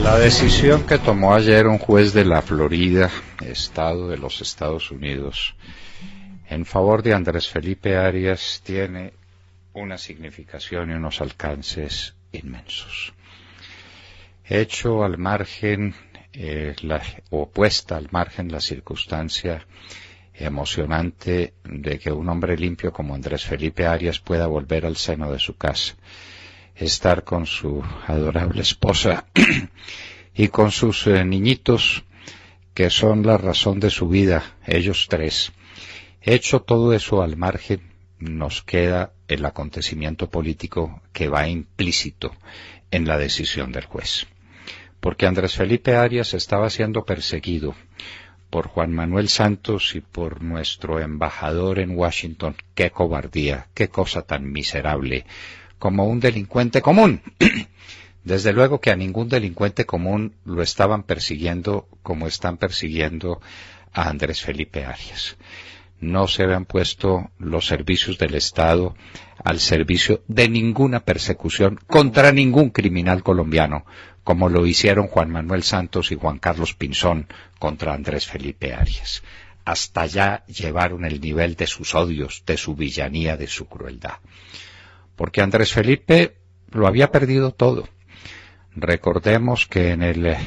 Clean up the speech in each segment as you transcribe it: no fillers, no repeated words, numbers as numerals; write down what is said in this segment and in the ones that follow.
La decisión que tomó ayer un juez de la Florida, estado de los Estados Unidos, en favor de Andrés Felipe Arias tiene una significación y unos alcances inmensos. Hecho al margen, puesta al margen la circunstancia emocionante de que un hombre limpio como Andrés Felipe Arias pueda volver al seno de su casa, estar con su adorable esposa y con sus niñitos, que son la razón de su vida, ellos tres. Hecho todo eso al margen, nos queda el acontecimiento político que va implícito en la decisión del juez. Porque Andrés Felipe Arias estaba siendo perseguido por Juan Manuel Santos y por nuestro embajador en Washington. ¡Qué cobardía! ¡Qué cosa tan miserable! Como un delincuente común. Desde luego que a ningún delincuente común lo estaban persiguiendo como están persiguiendo a Andrés Felipe Arias. No se habían puesto los servicios del Estado al servicio de ninguna persecución contra ningún criminal colombiano, como lo hicieron Juan Manuel Santos y Juan Carlos Pinzón contra Andrés Felipe Arias. Hasta allá llevaron el nivel de sus odios, de su villanía, de su crueldad. Porque Andrés Felipe lo había perdido todo. Recordemos que en el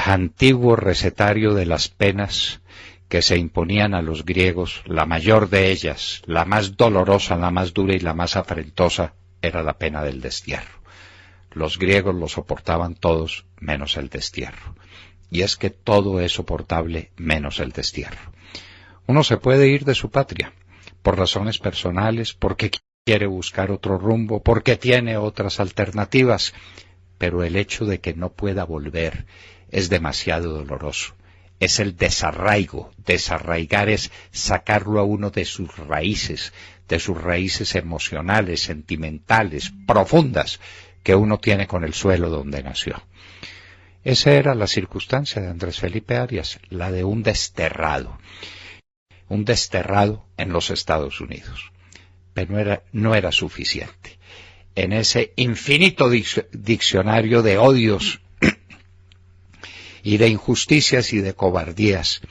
antiguo recetario de las penas que se imponían a los griegos, la mayor de ellas, la más dolorosa, la más dura y la más afrentosa, era la pena del destierro. Los griegos lo soportaban todos, menos el destierro. Y es que todo es soportable, menos el destierro. Uno se puede ir de su patria, por razones personales, porque quiere buscar otro rumbo, porque tiene otras alternativas, pero el hecho de que no pueda volver es demasiado doloroso. Es el desarraigo. Desarraigar es sacarlo a uno de sus raíces emocionales, sentimentales, profundas, que uno tiene con el suelo donde nació. Esa era la circunstancia de Andrés Felipe Arias, la de un desterrado en los Estados Unidos. Pero no era suficiente. En ese infinito diccionario de odios y de injusticias y de cobardías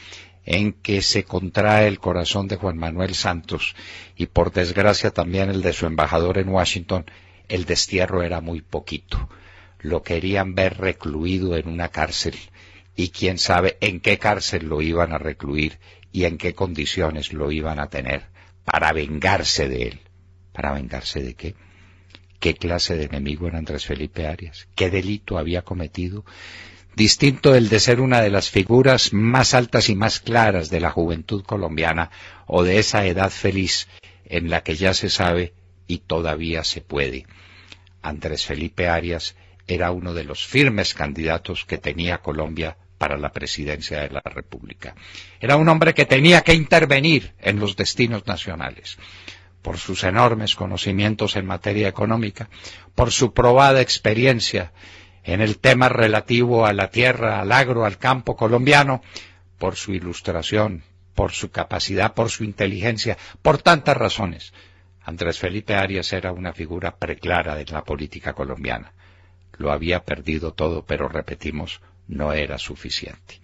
en que se contrae el corazón de Juan Manuel Santos y por desgracia también el de su embajador en Washington, el destierro era muy poquito. Lo querían ver recluido en una cárcel y quién sabe en qué cárcel lo iban a recluir y en qué condiciones lo iban a tener para vengarse de él. ¿Para vengarse de qué? ¿Qué clase de enemigo era Andrés Felipe Arias? ¿Qué delito había cometido? Distinto el de ser una de las figuras más altas y más claras de la juventud colombiana o de esa edad feliz en la que ya se sabe y todavía se puede. Andrés Felipe Arias era uno de los firmes candidatos que tenía Colombia para la presidencia de la República. Era un hombre que tenía que intervenir en los destinos nacionales, por sus enormes conocimientos en materia económica, por su probada experiencia en el tema relativo a la tierra, al agro, al campo colombiano, por su ilustración, por su capacidad, por su inteligencia, por tantas razones. Andrés Felipe Arias era una figura preclara de la política colombiana. Lo había perdido todo, pero repetimos, no era suficiente.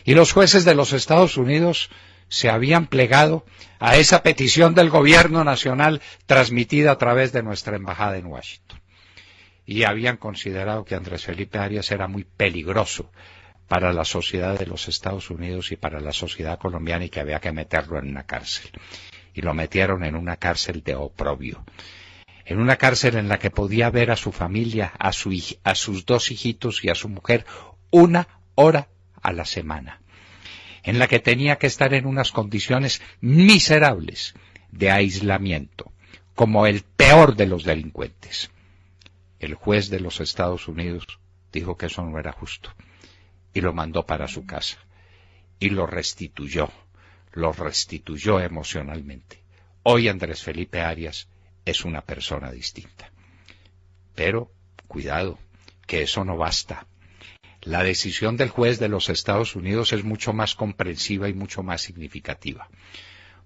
Y los jueces de los Estados Unidos se habían plegado a esa petición del gobierno nacional transmitida a través de nuestra embajada en Washington. Y habían considerado que Andrés Felipe Arias era muy peligroso para la sociedad de los Estados Unidos y para la sociedad colombiana y que había que meterlo en una cárcel. Y lo metieron en una cárcel de oprobio. En una cárcel en la que podía ver a su familia, a sus dos hijitos y a su mujer 1 hora a la semana. En la que tenía que estar en unas condiciones miserables de aislamiento, como el peor de los delincuentes. El juez de los Estados Unidos dijo que eso no era justo y lo mandó para su casa y lo restituyó emocionalmente. Hoy Andrés Felipe Arias es una persona distinta. Pero, cuidado, que eso no basta. La decisión del juez de los Estados Unidos es mucho más comprensiva y mucho más significativa.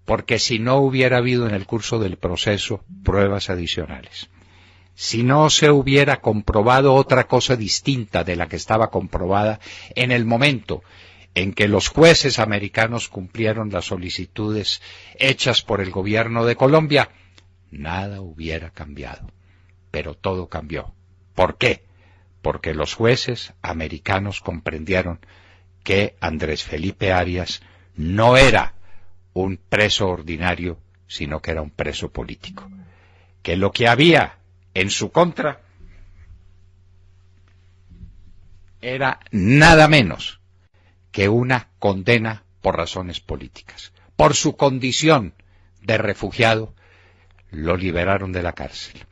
Porque si no hubiera habido en el curso del proceso pruebas adicionales, si no se hubiera comprobado otra cosa distinta de la que estaba comprobada en el momento en que los jueces americanos cumplieron las solicitudes hechas por el gobierno de Colombia, nada hubiera cambiado. Pero todo cambió. ¿Por qué? Porque los jueces americanos comprendieron que Andrés Felipe Arias no era un preso ordinario, sino que era un preso político. Que lo que había en su contra era nada menos que una condena por razones políticas. Por su condición de refugiado, lo liberaron de la cárcel.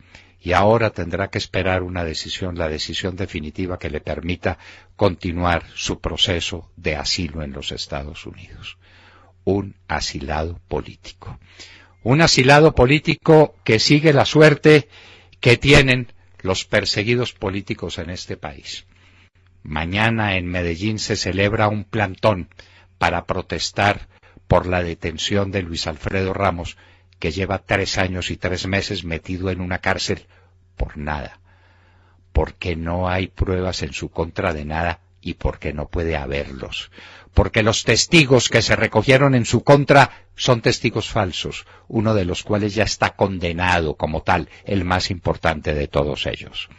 Y ahora tendrá que esperar una decisión, la decisión definitiva que le permita continuar su proceso de asilo en los Estados Unidos. Un asilado político. Un asilado político que sigue la suerte que tienen los perseguidos políticos en este país. Mañana en Medellín se celebra un plantón para protestar por la detención de Luis Alfredo Ramos, que lleva 3 años y 3 meses metido en una cárcel por nada, porque no hay pruebas en su contra de nada y porque no puede haberlos, porque los testigos que se recogieron en su contra son testigos falsos, uno de los cuales ya está condenado como tal, el más importante de todos ellos,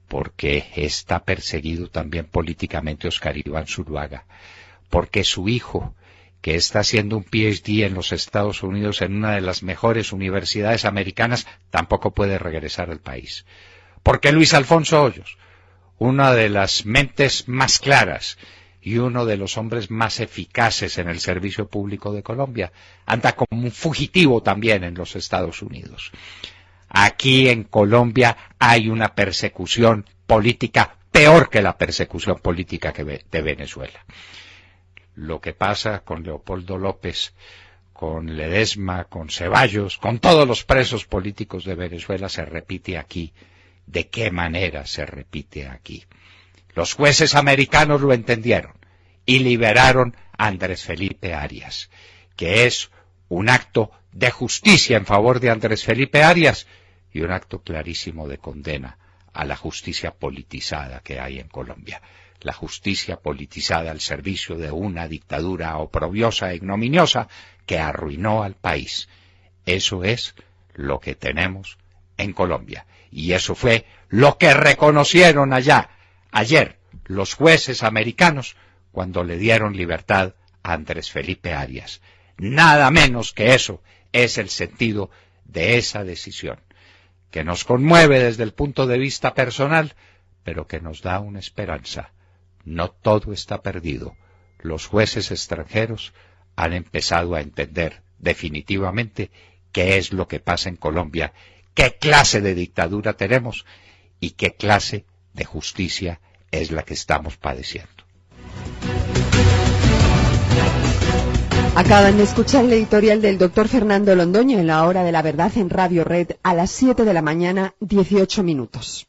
porque está perseguido también políticamente Oscar Iván Zuluaga, porque su hijo, que está haciendo un PhD en los Estados Unidos en una de las mejores universidades americanas, tampoco puede regresar al país. Porque Luis Alfonso Hoyos, una de las mentes más claras y uno de los hombres más eficaces en el servicio público de Colombia, anda como un fugitivo también en los Estados Unidos. Aquí en Colombia hay una persecución política peor que la persecución política de Venezuela. Lo que pasa con Leopoldo López, con Ledesma, con Ceballos, con todos los presos políticos de Venezuela se repite aquí. ¿De qué manera se repite aquí? Los jueces americanos lo entendieron y liberaron a Andrés Felipe Arias, que es un acto de justicia en favor de Andrés Felipe Arias y un acto clarísimo de condena a la justicia politizada que hay en Colombia. La justicia politizada al servicio de una dictadura oprobiosa e ignominiosa que arruinó al país. Eso es lo que tenemos en Colombia. Y eso fue lo que reconocieron ayer, los jueces americanos cuando le dieron libertad a Andrés Felipe Arias. Nada menos que eso es el sentido de esa decisión, que nos conmueve desde el punto de vista personal, pero que nos da una esperanza. No todo está perdido. Los jueces extranjeros han empezado a entender definitivamente qué es lo que pasa en Colombia, qué clase de dictadura tenemos y qué clase de justicia es la que estamos padeciendo. Acaban de escuchar el editorial del doctor Fernando Londoño en La Hora de la Verdad en Radio Red a las 7 de la mañana, 18 minutos.